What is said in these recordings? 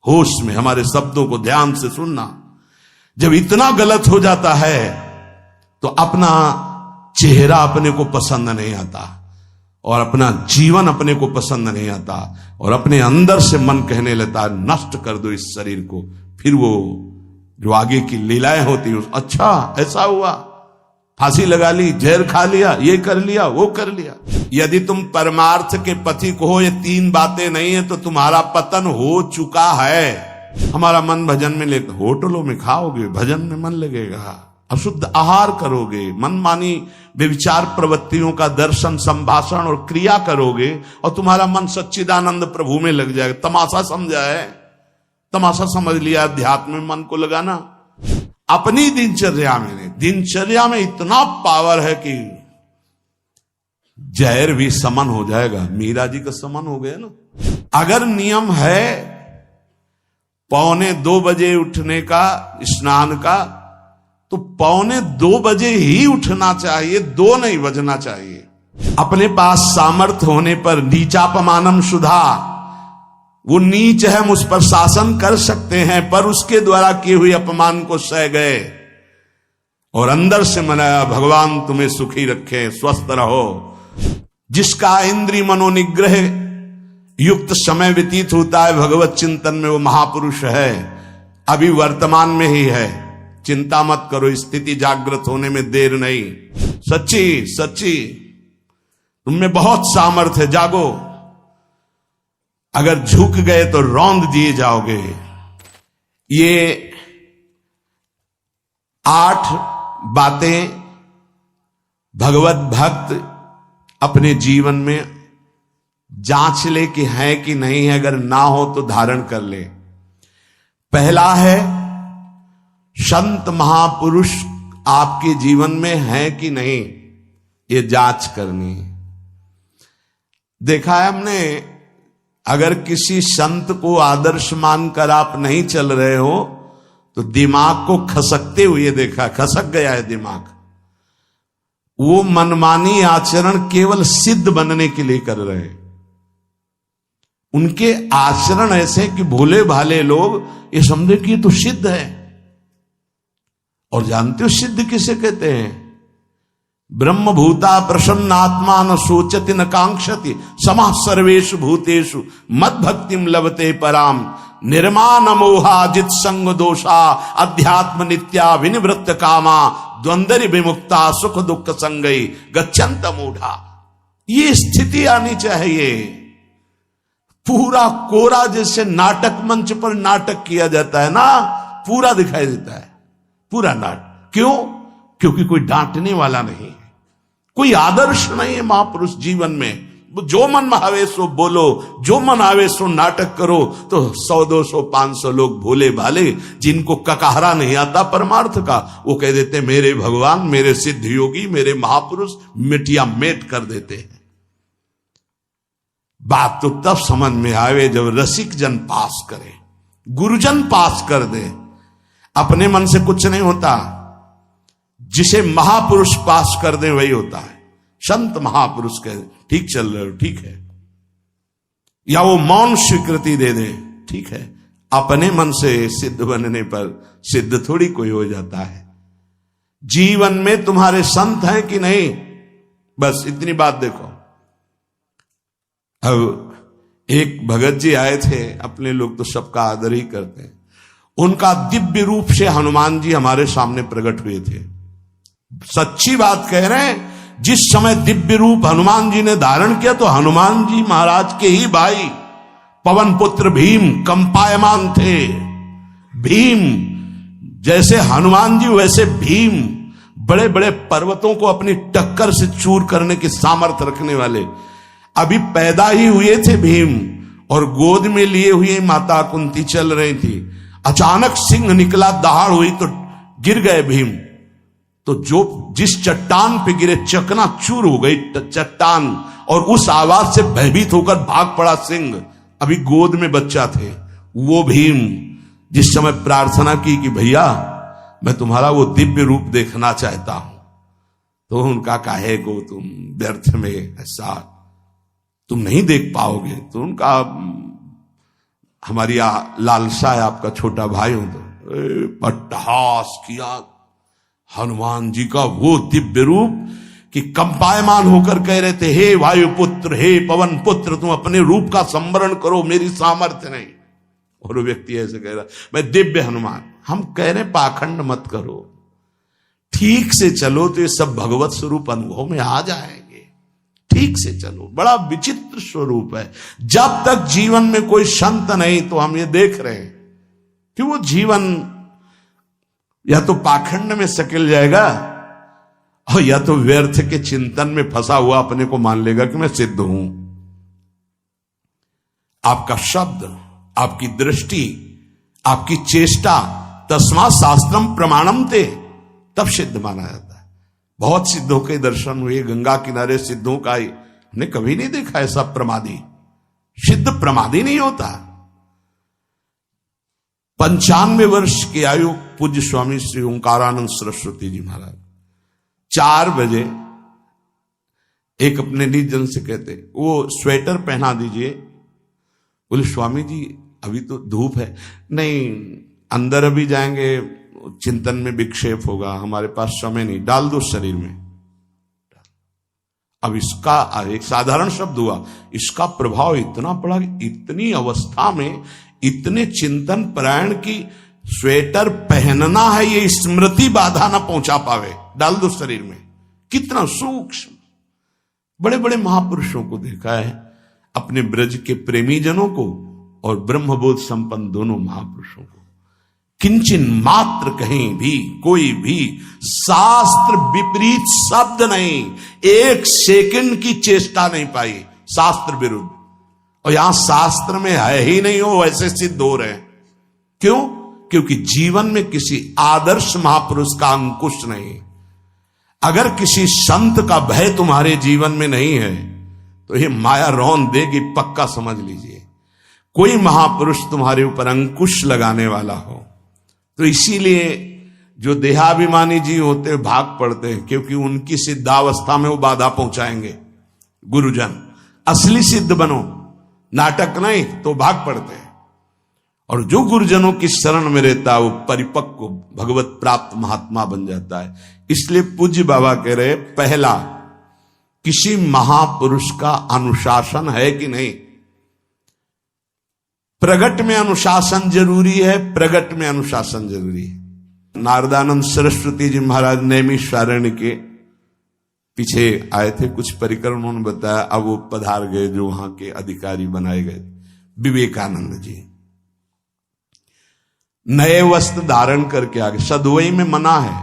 होश में हमारे शब्दों को ध्यान से सुनना। जब इतना गलत हो जाता है तो अपना चेहरा अपने को पसंद नहीं आता और अपना जीवन अपने को पसंद नहीं आता और अपने अंदर से मन कहने लगता है नष्ट कर दो इस शरीर को। फिर वो जो आगे की लीलाएं होती है, अच्छा ऐसा हुआ, फांसी लगा ली, जहर खा लिया, ये कर लिया, वो कर लिया। यदि तुम परमार्थ के पथिक हो, ये तीन बातें नहीं है तो तुम्हारा पतन हो चुका है। हमारा मन भजन में ले, होटलों में खाओगे, भजन में मन लगेगा, अशुद्ध आहार करोगे, मनमानी व्यभिचार प्रवृत्तियों का दर्शन, संभाषण और क्रिया करोगे और तुम्हारा मन सच्चिदानंद प्रभु में लग जाएगा। तमाशा समझा है, तमाशा समझ लिया अध्यात्म में मन को लगाना। अपनी दिनचर्या में इतना पावर है कि जहर भी समन हो जाएगा। मीरा जी का समन हो गया ना। अगर नियम है 1:45 बजे उठने का, स्नान का, तो 1:45 बजे ही उठना चाहिए, 2 नहीं बजना चाहिए। अपने पास सामर्थ्य होने पर नीचापमानम सुधा, वो नीच है, हम उस पर शासन कर सकते हैं, पर उसके द्वारा किए हुए अपमान को सह गए और अंदर से मनाया भगवान तुम्हें सुखी रखे, स्वस्थ रहो। जिसका इंद्रिय मनोनिग्रह युक्त समय व्यतीत होता है भगवत चिंतन में, वो महापुरुष है, अभी वर्तमान में ही है। चिंता मत करो, स्थिति जागृत होने में देर नहीं। सच्ची तुममें बहुत सामर्थ्य है, जागो। अगर झुक गए तो रौंद दिए जाओगे। ये 8 बातें भगवत भक्त अपने जीवन में जांच ले कि है कि नहीं है, अगर ना हो तो धारण कर ले। पहला है, संत महापुरुष आपके जीवन में है कि नहीं, ये जांच करनी। देखा है हमने, अगर किसी संत को आदर्श मानकर आप नहीं चल रहे हो तो दिमाग को खसकते हुए देखा, खसक गया है दिमाग। वो मनमानी आचरण केवल सिद्ध बनने के लिए कर रहे हैं। उनके आचरण ऐसे कि भोले भाले लोग ये समझे कि ये तो सिद्ध है। और जानते हो सिद्ध किसे कहते हैं? ब्रह्म भूता प्रसन्नात्मा न सोचति न कांक्षति समः सर्वेषु भूतेषु मद भक्तिम लभते पराम निर्माण मोहाजित संग दोषा अध्यात्म नित्या विनिवृत्त कामा द्वंद्व विमुक्ता सुख दुख संगई गच्छन्त मूढ़ा। ये स्थिति आनी चाहिए। पूरा कोरा जैसे नाटक मंच पर नाटक किया जाता है ना, पूरा दिखाई देता है, पूरा नाटक। क्यों? क्योंकि कोई डांटने वाला नहीं है, कोई आदर्श नहीं है महापुरुष जीवन में। जो मन आवे सो बोलो, जो मन आवे सो नाटक करो, तो 100 200 500 लोग भोले भाले जिनको ककाहरा नहीं आता परमार्थ का, वो कह देते मेरे भगवान, मेरे सिद्ध योगी, मेरे महापुरुष मिटिया मेट कर देते हैं। बात तो तब समझ में आवे जब रसिक जन पास करे, गुरुजन पास कर दे। अपने मन से कुछ नहीं होता, जिसे महापुरुष पास कर दे वही होता है। संत महापुरुष कहे ठीक चल रहे हो, ठीक है, या वो मौन स्वीकृति दे दे, ठीक है। अपने मन से सिद्ध बनने पर सिद्ध थोड़ी कोई हो जाता है। जीवन में तुम्हारे संत हैं कि नहीं, बस इतनी बात देखो। अब एक भगत जी आए थे, अपने लोग तो सबका आदर ही करते हैं। उनका दिव्य रूप से हनुमान जी हमारे सामने प्रकट हुए थे। सच्ची बात कह रहे हैं, जिस समय दिव्य रूप हनुमान जी ने धारण किया तो हनुमान जी महाराज के ही भाई पवन पुत्र भीम कंपायमान थे। भीम जैसे हनुमान जी वैसे भीम, बड़े बड़े पर्वतों को अपनी टक्कर से चूर करने की सामर्थ्य रखने वाले। अभी पैदा ही हुए थे भीम और गोद में लिए हुए माता कुंती चल रही थी। अचानक सिंह निकला, दहाड़ हुई तो गिर गए भीम। तो जो जिस चट्टान पे गिरे चकना चूर हो गई चट्टान, और उस आवाज से भयभीत होकर भाग पड़ा सिंह। अभी गोद में बच्चा थे। वो भीम जिस समय प्रार्थना की कि भैया मैं तुम्हारा वो दिव्य रूप देखना चाहता हूं, तो उनका काहे को तुम व्यर्थ में ऐसा तुम नहीं देख पाओगे। तो उनका हमारी लालसा है आपका छोटा भाई हूं तो पट्टहास किया हनुमान जी का वो दिव्य रूप कि कंपायमान होकर कह रहे थे, हे वायु पुत्र, हे पवन पुत्र, तुम अपने रूप का संवरण करो, मेरी सामर्थ्य नहीं। और वो व्यक्ति ऐसे कह रहा, मैं दिव्य हनुमान। हम कह रहे पाखंड मत करो, ठीक से चलो तो ये सब भगवत स्वरूप अनुभव में आ जाएंगे। ठीक से चलो, बड़ा विचित्र स्वरूप है। जब तक जीवन में कोई संत नहीं तो हम ये देख रहे हैं कि वो जीवन या तो पाखंड में सकिल जाएगा और या तो व्यर्थ के चिंतन में फंसा हुआ अपने को मान लेगा कि मैं सिद्ध हूं। आपका शब्द, आपकी दृष्टि, आपकी चेष्टा, तस्मा शास्त्रम प्रमाणम ते, तब सिद्ध माना जाता है। बहुत सिद्धों के दर्शन हुए, गंगा किनारे सिद्धों का हमने कभी नहीं देखा ऐसा प्रमादी। सिद्ध प्रमादी नहीं होता। 95 वर्ष की आयु पूज्य स्वामी श्री ओंकारानंद सरस्वती जी महाराज 4 बजे एक अपने निज जन से कहते, वो स्वेटर पहना दीजिए। बोले स्वामी जी अभी तो धूप है। नहीं, अंदर अभी जाएंगे, चिंतन में विक्षेप होगा, हमारे पास समय नहीं, डाल दो शरीर में। अब इसका एक साधारण शब्द हुआ, इसका प्रभाव इतना पड़ा कि इतनी अवस्था में इतने चिंतन परायण की स्वेटर पहनना है ये स्मृति बाधा ना पहुंचा पावे, डाल दो शरीर में। कितना सूक्ष्म। बड़े बड़े महापुरुषों को देखा है, अपने ब्रज के प्रेमी जनों को और ब्रह्मबोध संपन्न दोनों महापुरुषों को, किंचन मात्र कहीं भी कोई भी शास्त्र विपरीत शब्द नहीं, 1 सेकंड की चेष्टा नहीं पाई शास्त्र विरुद्ध। और यहां शास्त्र में है ही नहीं, हो वैसे सिद्ध हो रहे हैं। क्यों? क्योंकि जीवन में किसी आदर्श महापुरुष का अंकुश नहीं। अगर किसी संत का भय तुम्हारे जीवन में नहीं है तो ये माया रौन देगी, पक्का समझ लीजिए। कोई महापुरुष तुम्हारे ऊपर अंकुश लगाने वाला हो तो इसीलिए जो देहाभिमानी जी होते हैं भाग पड़ते हैं, क्योंकि उनकी सिद्धावस्था में वो बाधा पहुंचाएंगे गुरुजन। असली सिद्ध बनो, नाटक नहीं, तो भाग पड़ते हैं। और जो गुरुजनों की शरण में रहता है वो परिपक्व भगवत प्राप्त महात्मा बन जाता है। इसलिए पूज्य बाबा कह रहे, पहला, किसी महापुरुष का अनुशासन है कि नहीं। प्रगट में अनुशासन जरूरी है, प्रगट में अनुशासन जरूरी है। नारदानंद सरस्वती जी महाराज नैमिषारण्य के पीछे आए थे, कुछ परिक्रम उन्होंने बताया। अब वो पधार गए जो वहां के अधिकारी बनाए गए, विवेकानंद जी। नए वस्त्र धारण करके आ गए। सदवई में मना है,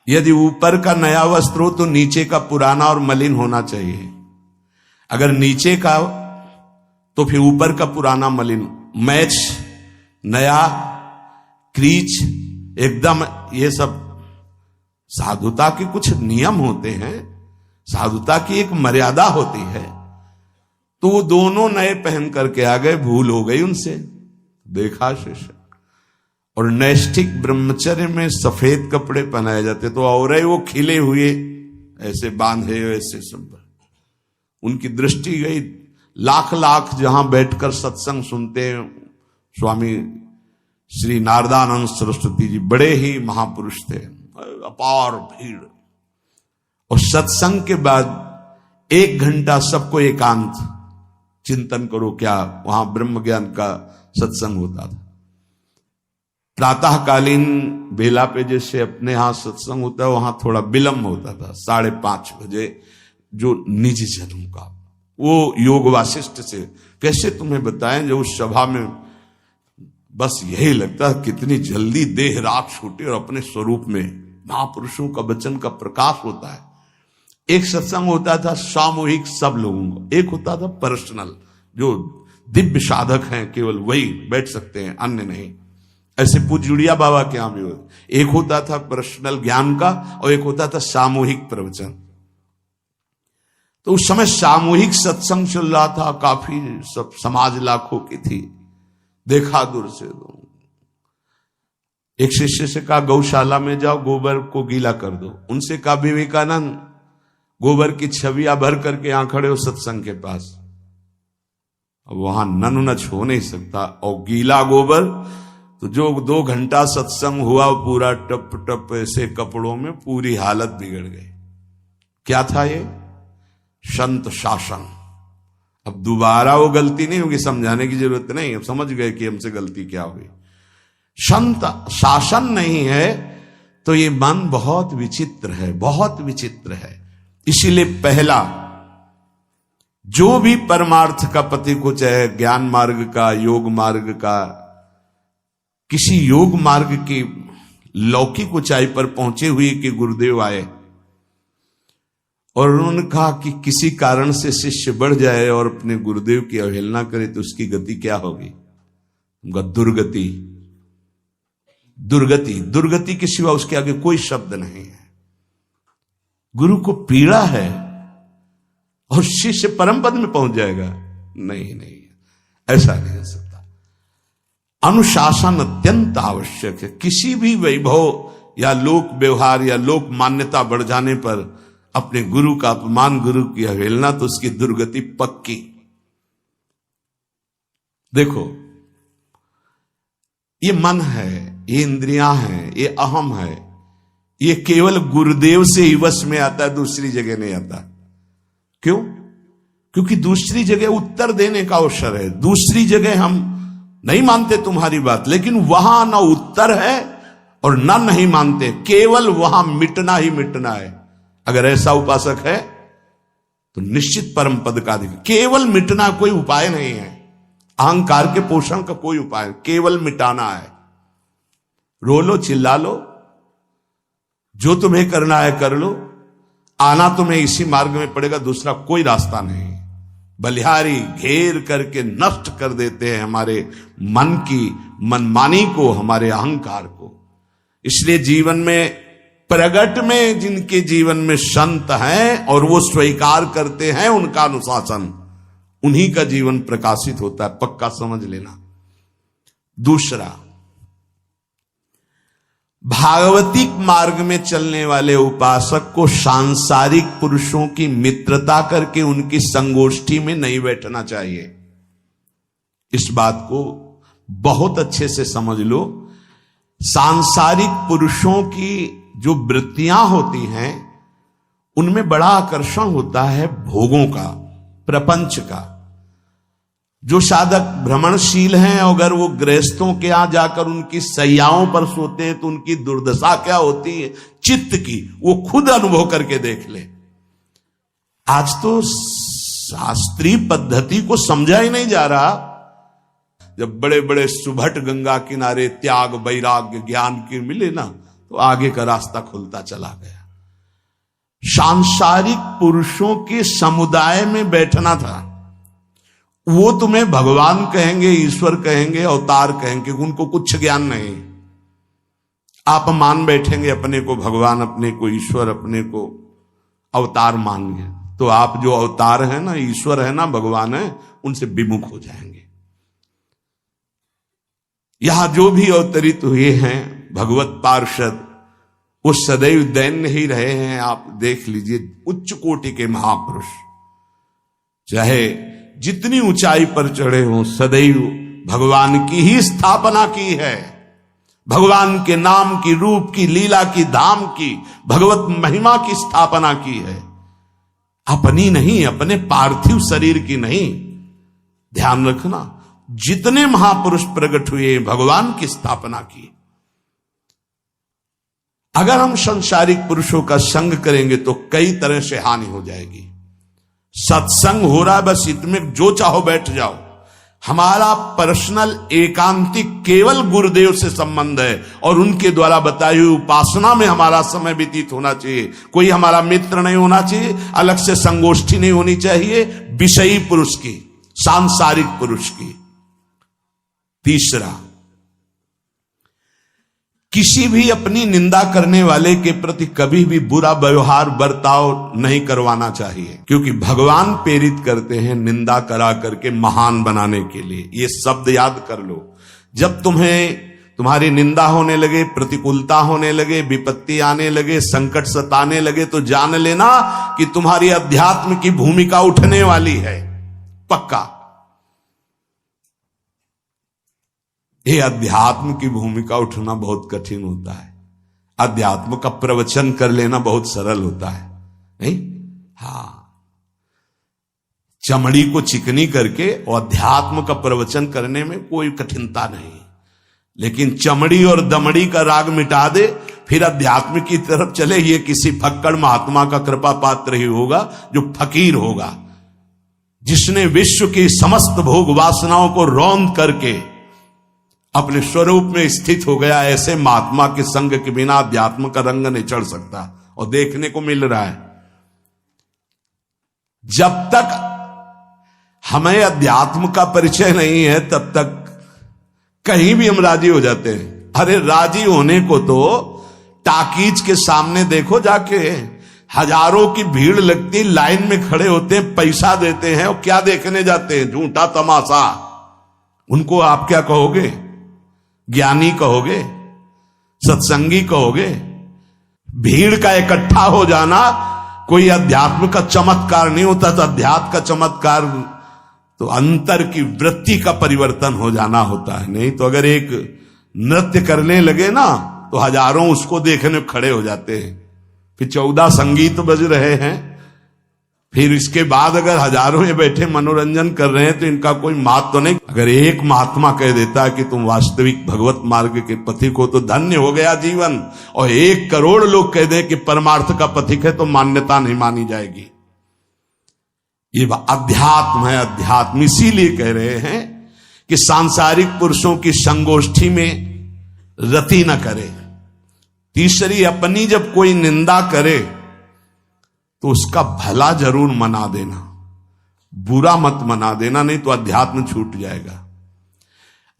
यदि ऊपर का नया वस्त्र हो तो नीचे का पुराना और मलिन होना चाहिए। अगर नीचे का तो फिर ऊपर का पुराना मलिन, मैच नया, क्रीच एकदम, ये सब साधुता के कुछ नियम होते हैं, साधुता की एक मर्यादा होती है। तो वो दोनों नए पहन करके आ गए, भूल हो गई उनसे, देखा शिष्य। और नैष्ठिक ब्रह्मचर्य में सफेद कपड़े पहनाए जाते, तो और वो खिले हुए ऐसे बांधे, ऐसे सब उनकी दृष्टि गई। लाख लाख जहां बैठकर सत्संग सुनते हैं स्वामी श्री नारदानंद सरस्वती जी, बड़े ही महापुरुष थे, अपार भीड़। और सत्संग के बाद 1 घंटा सबको एकांत चिंतन करो। क्या वहां ब्रह्म ज्ञान का सत्संग होता था। प्रातःकालीन बेला पे जैसे अपने यहां सत्संग होता है, वहां थोड़ा विलंब होता था, 5:30 बजे। जो निज जनों का वो योग वासिष्ठ से कैसे तुम्हें बताएं, जो उस सभा में बस यही लगता है कितनी जल्दी देह राख छूटे और अपने स्वरूप में महापुरुषों का वचन का प्रकाश होता है। एक सत्संग होता था सामूहिक सब लोगों को, एक होता था पर्सनल, जो दिव्य साधक हैं केवल वही बैठ सकते हैं, अन्य नहीं। ऐसे पूज्य बाबा के यहां भी एक होता था पर्सनल ज्ञान का और एक होता था सामूहिक प्रवचन। तो उस समय सामूहिक सत्संग चल रहा था, काफी सब समाज लाखों की थी। देखा दूर से, एक शिष्य से कहा गौशाला में जाओ, गोबर को गीला कर दो। उनसे कहा विवेकानंद गोबर की छवियां भर करके यहां खड़े हो सत्संग के पास, अब वहां नच हो नहीं सकता। और गीला गोबर तो जो 2 घंटा सत्संग हुआ पूरा टप टप ऐसे कपड़ों में पूरी हालत बिगड़ गई। क्या था ये? संत शासन। अब दोबारा वो गलती नहीं होगी, समझाने की जरूरत नहीं, अब समझ गए कि हमसे गलती क्या हुई। संत शासन नहीं है तो ये मन बहुत विचित्र है, बहुत विचित्र है। इसीलिए पहला जो भी परमार्थ का पति को, चाहे ज्ञान मार्ग का, योग मार्ग का, किसी योग मार्ग की लौकिक ऊंचाई पर पहुंचे हुए कि गुरुदेव आए और उन्होंने कहा कि किसी कारण से शिष्य बढ़ जाए और अपने गुरुदेव की अवहेलना करे तो उसकी गति क्या होगी? उनका दुर्गति। दुर्गति, दुर्गति के सिवा उसके आगे कोई शब्द नहीं है। गुरु को पीड़ा है और शिष्य परम पद में पहुंच जाएगा? नहीं नहीं, ऐसा नहीं हो सकता। अनुशासन अत्यंत आवश्यक है। किसी भी वैभव या लोक व्यवहार या लोक मान्यता बढ़ जाने पर अपने गुरु का अपमान, गुरु की अवहेलना, तो उसकी दुर्गति पक्की। देखो, ये मन है, ये इंद्रियां हैं, ये अहम है, ये केवल गुरुदेव से ही वश में आता है, दूसरी जगह नहीं आता। क्यों? क्योंकि दूसरी जगह उत्तर देने का अवसर है। दूसरी जगह हम नहीं मानते तुम्हारी बात, लेकिन वहां ना उत्तर है और ना नहीं मानते, केवल वहां मिटना ही मिटना है। अगर ऐसा उपासक है तो निश्चित परम पद का अधिकार। केवल मिटना कोई उपाय नहीं है, अहंकार के पोषण का कोई उपाय, केवल मिटाना है। रो लो, चिल्ला लो, जो तुम्हें करना है कर लो, आना तुम्हें इसी मार्ग में पड़ेगा, दूसरा कोई रास्ता नहीं। बलिहारी घेर करके नष्ट कर देते हैं हमारे मन की मनमानी को, हमारे अहंकार को। इसलिए जीवन में प्रगट में जिनके जीवन में संत हैं और वो स्वीकार करते हैं उनका अनुशासन, उन्हीं का जीवन प्रकाशित होता है, पक्का समझ लेना। दूसरा, भागवतिक मार्ग में चलने वाले उपासक को सांसारिक पुरुषों की मित्रता करके उनकी संगोष्ठी में नहीं बैठना चाहिए। इस बात को बहुत अच्छे से समझ लो। सांसारिक पुरुषों की जो वृत्तियां होती हैं उनमें बड़ा आकर्षण होता है भोगों का, प्रपंच का। जो साधक भ्रमणशील हैं, अगर वो गृहस्थों के यहां जाकर उनकी सैयाओं पर सोते हैं तो उनकी दुर्दशा क्या होती है चित्त की, वो खुद अनुभव करके देख ले। आज तो शास्त्रीय पद्धति को समझा ही नहीं जा रहा। जब बड़े बड़े सुभट गंगा किनारे त्याग, वैराग्य, ज्ञान की मिले ना, तो आगे का रास्ता खुलता चला गया। सांसारिक पुरुषों के समुदाय में बैठना था। वो तुम्हें भगवान कहेंगे, ईश्वर कहेंगे, अवतार कहेंगे, उनको कुछ ज्ञान नहीं। आप मान बैठेंगे अपने को भगवान, अपने को ईश्वर, अपने को अवतार मानेंगे, तो आप जो अवतार है ना, ईश्वर है ना, भगवान है, उनसे विमुख हो जाएंगे। यहां जो भी अवतरित हुए हैं भगवत पार्षद, वो सदैव दैन्य ही रहे हैं। आप देख लीजिए, उच्च कोटि के महापुरुष चाहे जितनी ऊंचाई पर चढ़े हों, सदैव भगवान की ही स्थापना की है। भगवान के नाम की, रूप की, लीला की, धाम की, भगवत महिमा की स्थापना की है, अपनी नहीं, अपने पार्थिव शरीर की नहीं। ध्यान रखना, जितने महापुरुष प्रकट हुए भगवान की स्थापना की। अगर हम संसारिक पुरुषों का संग करेंगे तो कई तरह से हानि हो जाएगी। सत्संग हो रहा है, बस इतने जो चाहो बैठ जाओ। हमारा पर्सनल एकांतिक केवल गुरुदेव से संबंध है और उनके द्वारा बताई हुई उपासना में हमारा समय व्यतीत होना चाहिए। कोई हमारा मित्र नहीं होना चाहिए, अलग से संगोष्ठी नहीं होनी चाहिए विषयी पुरुष की, सांसारिक पुरुष की। तीसरा, किसी भी अपनी निंदा करने वाले के प्रति कभी भी बुरा व्यवहार, बर्ताव नहीं करवाना चाहिए, क्योंकि भगवान प्रेरित करते हैं निंदा करा करके महान बनाने के लिए। ये शब्द याद कर लो। जब तुम्हारी निंदा होने लगे, प्रतिकूलता होने लगे, विपत्ति आने लगे, संकट सताने लगे, तो जान लेना कि तुम्हारी अध्यात्म की भूमिका उठने वाली है, पक्का। ये अध्यात्म की भूमिका उठना बहुत कठिन होता है। अध्यात्म का प्रवचन कर लेना बहुत सरल होता है, नहीं? हाँ, चमड़ी को चिकनी करके और अध्यात्म का प्रवचन करने में कोई कठिनता नहीं, लेकिन चमड़ी और दमड़ी का राग मिटा दे फिर अध्यात्म की तरफ चले, ये किसी फक्कड़ महात्मा का कृपा पात्र ही होगा जो फकीर होगा, जिसने विश्व की समस्त भोग वासनाओं को रौंद करके अपने स्वरूप में स्थित हो गया। ऐसे महात्मा के संग के बिना अध्यात्म का रंग नहीं चढ़ सकता, और देखने को मिल रहा है। जब तक हमें अध्यात्म का परिचय नहीं है तब तक कहीं भी हम राजी हो जाते हैं। अरे राजी होने को तो टाकीज के सामने देखो जाके, हजारों की भीड़ लगती, लाइन में खड़े होते हैं, पैसा देते हैं, और क्या देखने जाते हैं? झूठा तमाशा। उनको आप क्या कहोगे? ज्ञानी कहोगे? सत्संगी कहोगे? भीड़ का इकट्ठा हो जाना कोई अध्यात्म का चमत्कार नहीं होता। तो अध्यात्म का चमत्कार तो अंतर की वृत्ति का परिवर्तन हो जाना होता है। नहीं तो अगर एक नृत्य करने लगे ना तो हजारों उसको देखने खड़े हो जाते हैं। फिर 14 संगीत बज रहे हैं, फिर इसके बाद अगर हजारों ये बैठे मनोरंजन कर रहे हैं तो इनका कोई महत्व तो नहीं। अगर एक महात्मा कह देता है कि तुम वास्तविक भगवत मार्ग के पथिक हो तो धन्य हो गया जीवन, और 1 करोड़ लोग कह दें कि परमार्थ का पथिक है तो मान्यता नहीं मानी जाएगी। ये अध्यात्म है, अध्यात्म। इसीलिए कह रहे हैं कि सांसारिक पुरुषों की संगोष्ठी में रति न करे। तीसरी, अपनी जब कोई निंदा करे तो उसका भला जरूर मना देना, बुरा मत मना देना, नहीं तो अध्यात्म छूट जाएगा।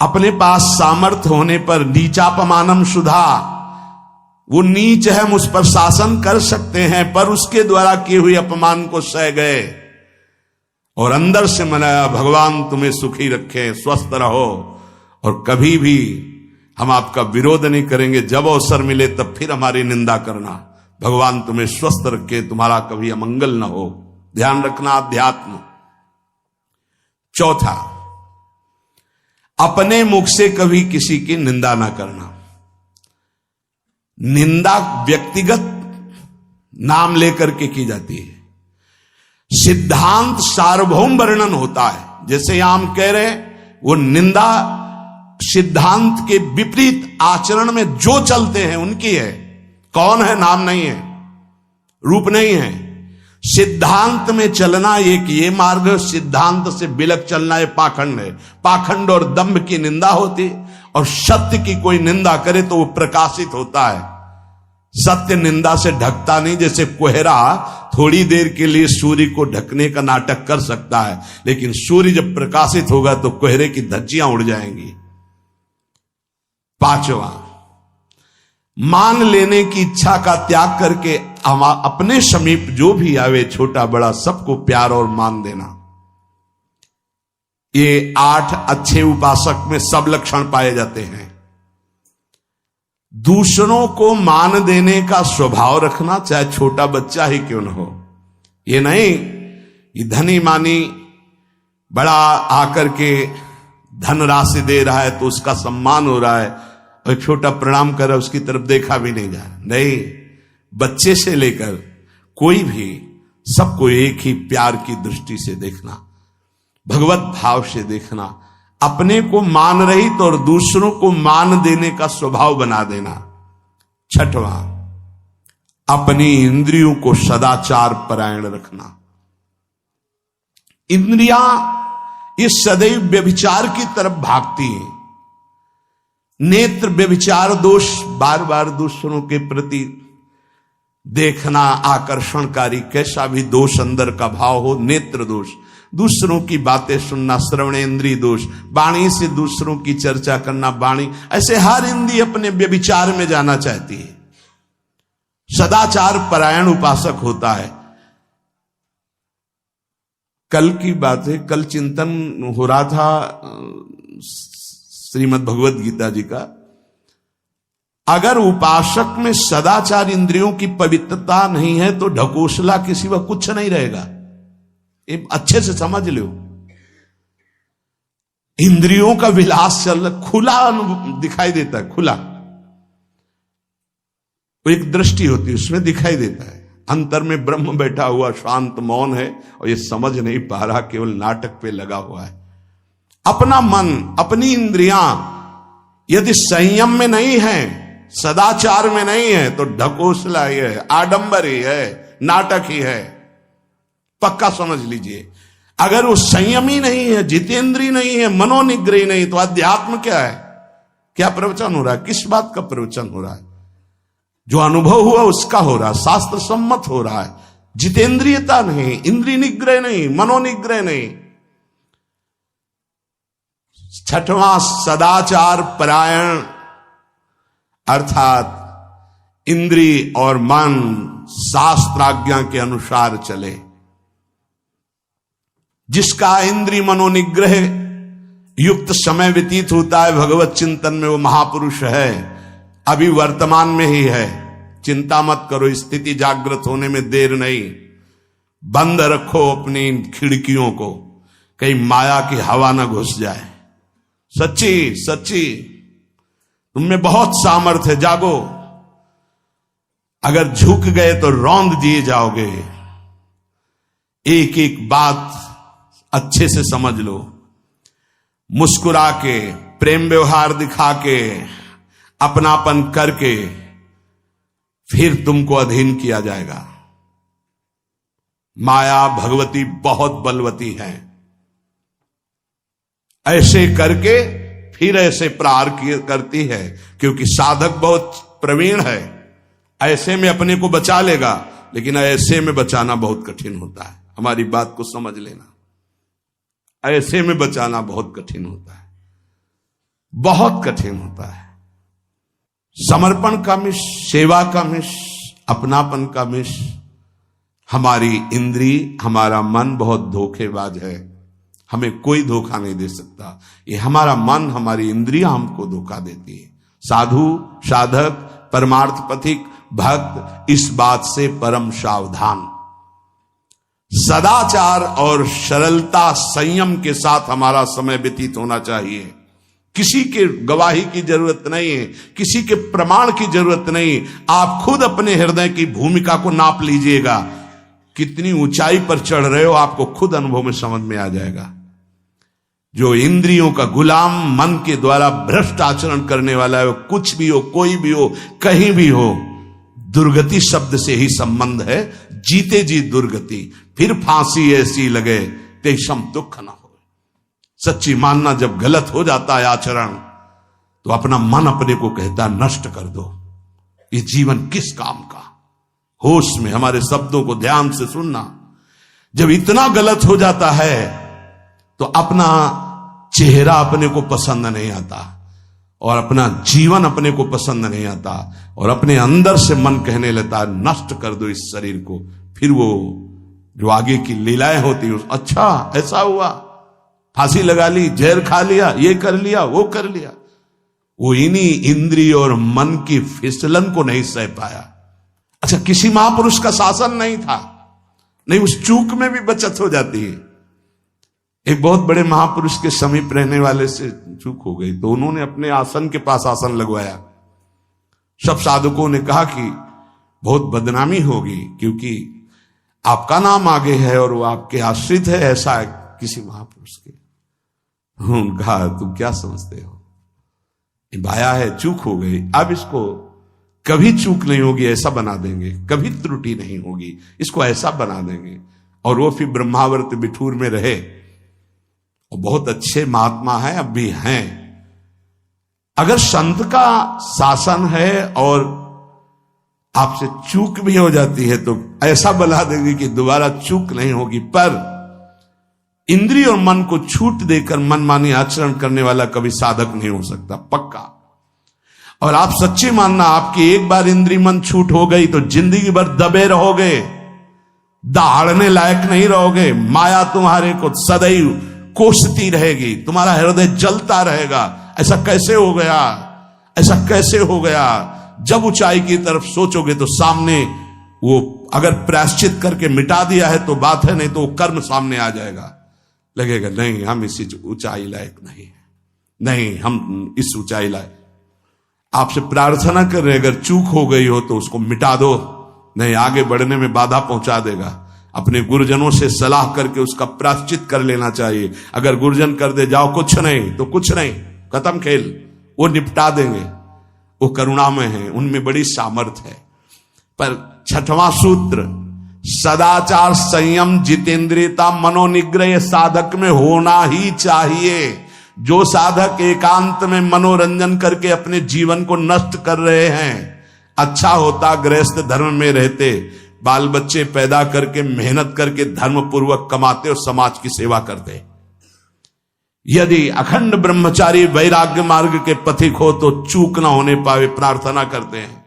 अपने पास सामर्थ्य होने पर नीचापमानम सुधा, वो नीच है, हम उस पर शासन कर सकते हैं, पर उसके द्वारा किए हुए अपमान को सह गए और अंदर से मनाया, भगवान तुम्हें सुखी रखे, स्वस्थ रहो, और कभी भी हम आपका विरोध नहीं करेंगे। जब अवसर मिले तब फिर हमारी निंदा करना, भगवान तुम्हें स्वस्थ रखे, तुम्हारा कभी अमंगल न हो। ध्यान रखना अध्यात्म। चौथा, अपने मुख से कभी किसी की निंदा ना करना। निंदा व्यक्तिगत नाम लेकर के की जाती है, सिद्धांत सार्वभौम वर्णन होता है। जैसे हम कह रहे हैं, वो निंदा सिद्धांत के विपरीत आचरण में जो चलते हैं उनकी है। कौन है? नाम नहीं है, रूप नहीं है। सिद्धांत में चलना एक ये मार्ग, सिद्धांत से बिलक चलना ये पाखंड है। पाखंड और दंभ की निंदा होती, और सत्य की कोई निंदा करे तो वो प्रकाशित होता है। सत्य निंदा से ढकता नहीं। जैसे कोहरा थोड़ी देर के लिए सूर्य को ढकने का नाटक कर सकता है, लेकिन सूर्य जब प्रकाशित होगा तो कोहरे की धज्जियां उड़ जाएंगी। 5वां, मान लेने की इच्छा का त्याग करके अपने समीप जो भी आवे, छोटा बड़ा सबको प्यार और मान देना। ये 8 अच्छे उपासक में सब लक्षण पाए जाते हैं। दूसरों को मान देने का स्वभाव रखना, चाहे छोटा बच्चा ही क्यों न हो। ये नहीं कि धनी मानी बड़ा आकर के धन राशि दे रहा है तो उसका सम्मान हो रहा है, और छोटा प्रणाम कर रहा है उसकी तरफ देखा भी नहीं जा रहा। नहीं, बच्चे से लेकर कोई भी सबको एक ही प्यार की दृष्टि से देखना, भगवत भाव से देखना। अपने को मान रहित और दूसरों को मान देने का स्वभाव बना देना। 6वां, अपनी इंद्रियों को सदाचार परायण रखना। इंद्रियां ये सदैव व्यभिचार की तरफ भागती हैं। नेत्र व्यभिचार दोष, बार बार दूसरों के प्रति देखना आकर्षणकारी, कैसा भी दोष अंदर का भाव हो, नेत्र दोष। दूसरों की बातें सुनना, श्रवणेन्द्रिय दोष। वाणी से दूसरों की चर्चा करना, वाणी, ऐसे हर इंद्रिय अपने व्यभिचार में जाना चाहती है। सदाचार परायण उपासक होता है। कल की बात है, कल चिंतन हो रहा था श्रीमद् भगवत गीता जी का। अगर उपासक में सदाचार इंद्रियों की पवित्रता नहीं है तो ढकोसला किसी व कुछ नहीं रहेगा। ये अच्छे से समझ लो। इंद्रियों का विलास चल खुला दिखाई देता है, खुला एक दृष्टि होती है उसमें दिखाई देता है। अंतर में ब्रह्म बैठा हुआ शांत मौन है और ये समझ नहीं पा रहा, केवल नाटक पे लगा हुआ है। अपना मन, अपनी इंद्रियां यदि संयम में नहीं है, सदाचार में नहीं है, तो ढकोसला ही है, आडंबर ही है, नाटक ही है, पक्का समझ लीजिए। अगर वो संयमी नहीं है, जितेंद्रीय नहीं है, मनोनिग्रही नहीं, तो अध्यात्म क्या है? क्या प्रवचन हो रहा है? किस बात का प्रवचन हो रहा है? जो अनुभव हुआ उसका हो रहा है, शास्त्र सम्मत हो रहा है। जितेंद्रियता नहीं, इंद्रिय निग्रह नहीं, मनोनिग्रह नहीं। छठवां, सदाचार परायण, अर्थात इंद्रिय और मन शास्त्राज्ञा के अनुसार चले। जिसका इंद्रिय मनोनिग्रह युक्त समय व्यतीत होता है भगवत चिंतन में, वो महापुरुष है। अभी वर्तमान में ही है, चिंता मत करो, स्थिति जागृत होने में देर नहीं। बंद रखो अपनी खिड़कियों को, कहीं माया की हवा ना घुस जाए। सच्ची सच्ची तुममें बहुत सामर्थ्य है, जागो। अगर झुक गए तो रौंद दिए जाओगे। एक एक बात अच्छे से समझ लो। मुस्कुरा के, प्रेम व्यवहार दिखा के, अपनापन करके फिर तुमको अधीन किया जाएगा। माया भगवती बहुत बलवती है। ऐसे करके फिर ऐसे प्रहार करती है, क्योंकि साधक बहुत प्रवीण है। ऐसे में अपने को बचा लेगा, लेकिन ऐसे में बचाना बहुत कठिन होता है। हमारी बात को समझ लेना, ऐसे में बचाना बहुत कठिन होता है, बहुत कठिन होता है। समर्पण का मिश, सेवा का मिश, अपनापन का मिश। हमारी इंद्री, हमारा मन बहुत धोखेबाज है, हमें कोई धोखा नहीं दे सकता। ये हमारा मन, हमारी इंद्रियां हमको धोखा देती है। साधु, साधक, परमार्थ पथिक, भक्त इस बात से परम सावधान। सदाचार और सरलता, संयम के साथ हमारा समय व्यतीत होना चाहिए। किसी के गवाही की जरूरत नहीं है, किसी के प्रमाण की जरूरत नहीं। आप खुद अपने हृदय की भूमिका को नाप लीजिएगा। कितनी ऊंचाई पर चढ़ रहे हो, आपको खुद अनुभव में समझ में आ जाएगा। जो इंद्रियों का गुलाम, मन के द्वारा भ्रष्ट आचरण करने वाला है, वो कुछ भी हो, कोई भी हो, कहीं भी हो, दुर्गति शब्द से ही संबंध है। जीते जी दुर्गति, फिर फांसी ऐसी लगे तेषम दुख न हो। सच्ची मानना, जब गलत हो जाता है आचरण, तो अपना मन अपने को कहता नष्ट कर दो, ये जीवन किस काम का। होश में हमारे शब्दों को ध्यान से सुनना। जब इतना गलत हो जाता है तो अपना चेहरा अपने को पसंद नहीं आता, और अपना जीवन अपने को पसंद नहीं आता, और अपने अंदर से मन कहने लगता है नष्ट कर दो इस शरीर को। फिर वो जो आगे की लीलाएं होती है, अच्छा ऐसा हुआ, फांसी लगा ली, जहर खा लिया, ये कर लिया, वो कर लिया। वो इन्हीं इंद्रिय और मन की फिसलन को नहीं सह पाया। अच्छा, किसी महापुरुष का शासन नहीं था, नहीं, उस चूक में भी बचत हो जाती है। एक बहुत बड़े महापुरुष के समीप रहने वाले से चूक हो गई, तो उन्होंने अपने आसन के पास आसन लगवाया। सब साधुकों ने कहा कि बहुत बदनामी होगी, क्योंकि आपका नाम आगे है और वो आपके आश्रित है, ऐसा है किसी महापुरुष के। उन्होंने कहा तुम क्या समझते हो, ये भाया है, चूक हो गई, अब इसको कभी चूक नहीं होगी ऐसा बना देंगे, कभी त्रुटि नहीं होगी, इसको ऐसा बना देंगे। और वो फिर ब्रह्मावर्त बिठूर में रहे, और बहुत अच्छे महात्मा हैं, अब भी हैं। अगर संत का शासन है और आपसे चूक भी हो जाती है तो ऐसा बना देंगे कि दोबारा चूक नहीं होगी। पर इंद्रिय और मन को छूट देकर मनमानी आचरण करने वाला कभी साधक नहीं हो सकता, पक्का। और आप सच्ची मानना, आपकी एक बार इंद्रिय मन छूट हो गई तो जिंदगी भर दबे रहोगे, दहाड़ने लायक नहीं रहोगे। माया तुम्हारे को सदैव कोसती रहेगी, तुम्हारा हृदय जलता रहेगा। ऐसा कैसे हो गया, ऐसा कैसे हो गया। जब ऊंचाई की तरफ सोचोगे तो सामने वो अगर प्रायश्चित करके मिटा दिया है तो बात है, नहीं तो वो कर्म सामने आ जाएगा। लगेगा नहीं हम इसी ऊंचाई लायक नहीं है, नहीं हम इस ऊंचाई लायक। आपसे प्रार्थना कर रहे, अगर चूक हो गई हो तो उसको मिटा दो, नहीं आगे बढ़ने में बाधा पहुंचा देगा। अपने गुरुजनों से सलाह करके उसका प्रायश्चित कर लेना चाहिए। अगर गुरुजन कर दे जाओ कुछ नहीं तो कुछ नहीं, खत्म खेल, वो निपटा देंगे, वो करुणामय है, उनमें बड़ी सामर्थ्य है। पर छठवां सूत्र, सदाचार संयम जितेंद्रियता मनोनिग्रह साधक में होना ही चाहिए। जो साधक एकांत में मनोरंजन करके अपने जीवन को नष्ट कर रहे हैं, अच्छा होता गृहस्थ धर्म में रहते, बाल बच्चे पैदा करके मेहनत करके धर्म पूर्वक कमाते और समाज की सेवा करते। यदि अखंड ब्रह्मचारी वैराग्य मार्ग के पथिक हो तो चूक ना होने पावे, प्रार्थना करते हैं।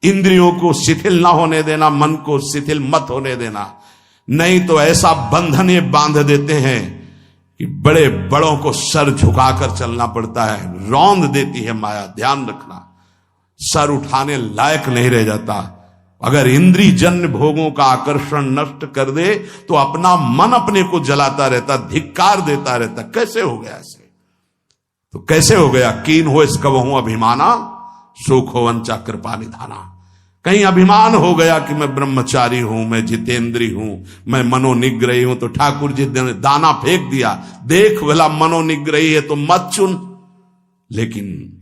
इंद्रियों को शिथिल ना होने देना, मन को शिथिल मत होने देना, नहीं तो ऐसा बंधन ये बांध देते हैं कि बड़े बड़ों को सर झुकाकर चलना पड़ता है, रौंद देती है माया, ध्यान रखना, सर उठाने लायक नहीं रह जाता। अगर इंद्रिय जन्य भोगों का आकर्षण नष्ट कर दे तो अपना मन अपने को जलाता रहता, धिक्कार देता रहता। कैसे हो गया ऐसे? तो कैसे हो गया? कीन हो इस कबहू अभिमाना, सुख हो वंचा कृपा निधाना। कहीं अभिमान हो गया कि मैं ब्रह्मचारी हूं, मैं जितेंद्री हूं, मैं मनोनिग्रही हूं, तो ठाकुर जी ने दाना फेंक दिया, देख भला मनोनिग्रही है तो मत चुन। लेकिन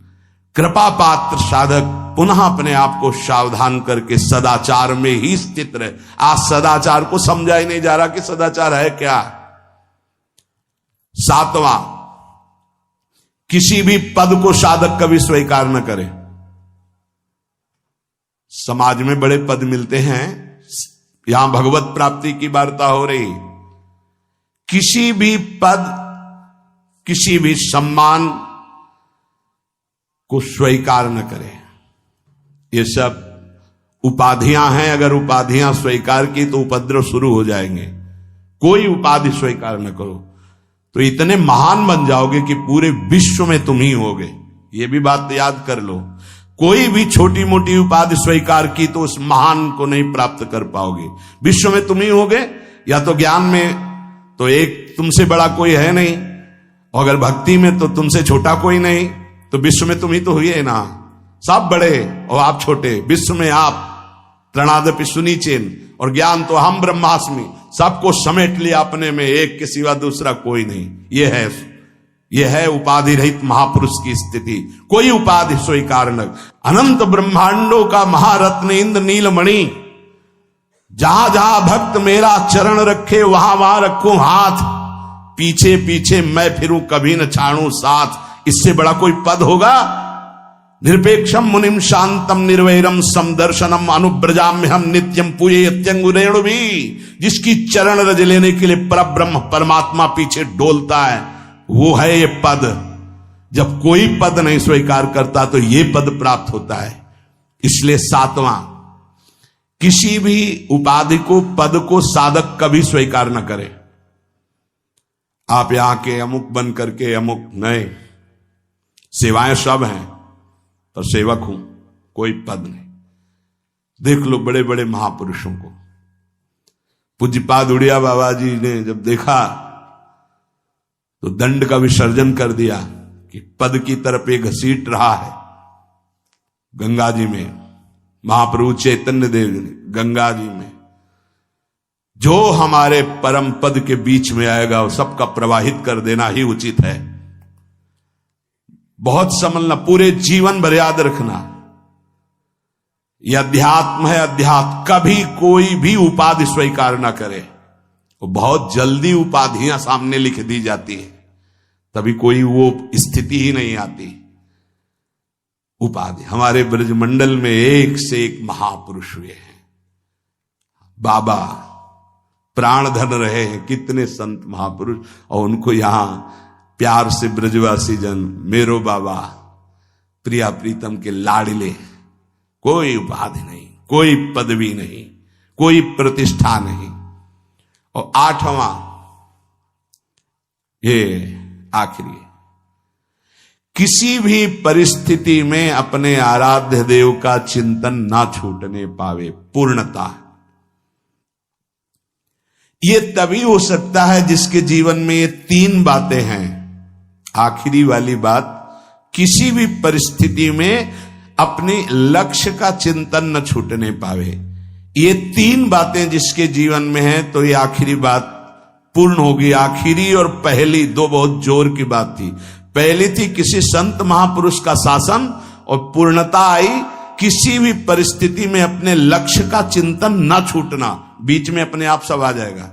कृपा पात्र साधक पुनः अपने आप को सावधान करके सदाचार में ही स्थित रहे। आज सदाचार को समझा ही नहीं जा रहा कि सदाचार है क्या। सातवां, किसी भी पद को साधक कभी स्वीकार न करे। समाज में बड़े पद मिलते हैं, यहां भगवत प्राप्ति की वार्ता हो रही। किसी भी पद, किसी भी सम्मान को स्वीकार न करें। ये सब उपाधियां हैं, अगर उपाधियां स्वीकार की तो उपद्रव शुरू हो जाएंगे। कोई उपाधि स्वीकार न करो तो इतने महान बन जाओगे कि पूरे विश्व में तुम ही होगे। ये भी बात याद कर लो। कोई भी छोटी मोटी उपाधि स्वीकार की तो उस महान को नहीं प्राप्त कर पाओगे। विश्व में तुम ही होगे, या तो ज्ञान में तो एक तुमसे बड़ा कोई है नहीं, और अगर भक्ति में तो तुमसे छोटा कोई नहीं, तो विश्व में तुम ही तो हुए ना। सब बड़े और आप छोटे, विश्व में आप त्रणादपि सुनीचेन, और ज्ञान तो हम ब्रह्मास्मि, सबको समेट लिया अपने में, एक के सिवा दूसरा कोई नहीं। यह है उपाधि रहित महापुरुष की स्थिति। कोई उपाधि स्वीकार न। अनंत ब्रह्मांडों का महारत्न इंद्र नीलमणि, जहां जहां भक्त मेरा चरण रखे वहां वहां रखूं हाथ, पीछे पीछे मैं फिरूं कभी न छाड़ूं साथ। इससे बड़ा कोई पद होगा? निरपेक्षम मुनिम शांतम निर्वैरम समदर्शनम अनुब्रजाम्य हम नित्यम पूये यत्यंगुरेणु भी। जिसकी चरण रज लेने के लिए परब्रह्म परमात्मा पीछे डोलता है, वो है ये पद। जब कोई पद नहीं स्वीकार करता तो ये पद प्राप्त होता है। इसलिए सातवां, किसी भी उपाधि को, पद को साधक कभी स्वीकार न करे। आप यहां के अमुक बन करके अमुक नहीं, सेवाएं सब हैं पर सेवक हूं, कोई पद नहीं। देख लो बड़े बड़े महापुरुषों को। पूज्यपाद उड़िया बाबा जी ने जब देखा तो दंड का विसर्जन कर दिया कि पद की तरफ एक घसीट रहा है। गंगा जी में महाप्रभु चैतन्य देव ने गंगा जी में जो हमारे परम पद के बीच में आएगा वो सबका प्रवाहित कर देना ही उचित है। बहुत समझना, पूरे जीवन भर याद रखना, यह अध्यात्म है। अध्यात्म कभी कोई भी उपाधि स्वीकार ना करे। वो बहुत जल्दी उपाधियां सामने लिख दी जाती है, तभी कोई वो स्थिति ही नहीं आती। उपाधि, हमारे ब्रजमंडल में एक से एक महापुरुष हुए हैं। बाबा प्राण धन रहे हैं, कितने संत महापुरुष, और उनको यहां प्यार से ब्रजवासी जन मेरो बाबा प्रिया प्रीतम के लाडले। कोई उपाधि नहीं, कोई पदवी नहीं, कोई प्रतिष्ठा नहीं। और आठवां, ये आखिरी, किसी भी परिस्थिति में अपने आराध्य देव का चिंतन ना छूटने पावे। पूर्णता, ये तभी हो सकता है जिसके जीवन में ये तीन बातें हैं। आखिरी वाली बात, किसी भी परिस्थिति में अपने लक्ष्य का चिंतन न छूटने पावे। ये तीन बातें जिसके जीवन में है तो ये आखिरी बात पूर्ण होगी। आखिरी और पहली दो बहुत जोर की बात थी। पहली थी किसी संत महापुरुष का शासन, और पूर्णता आई किसी भी परिस्थिति में अपने लक्ष्य का चिंतन न छूटना। बीच में अपने आप सब आ जाएगा।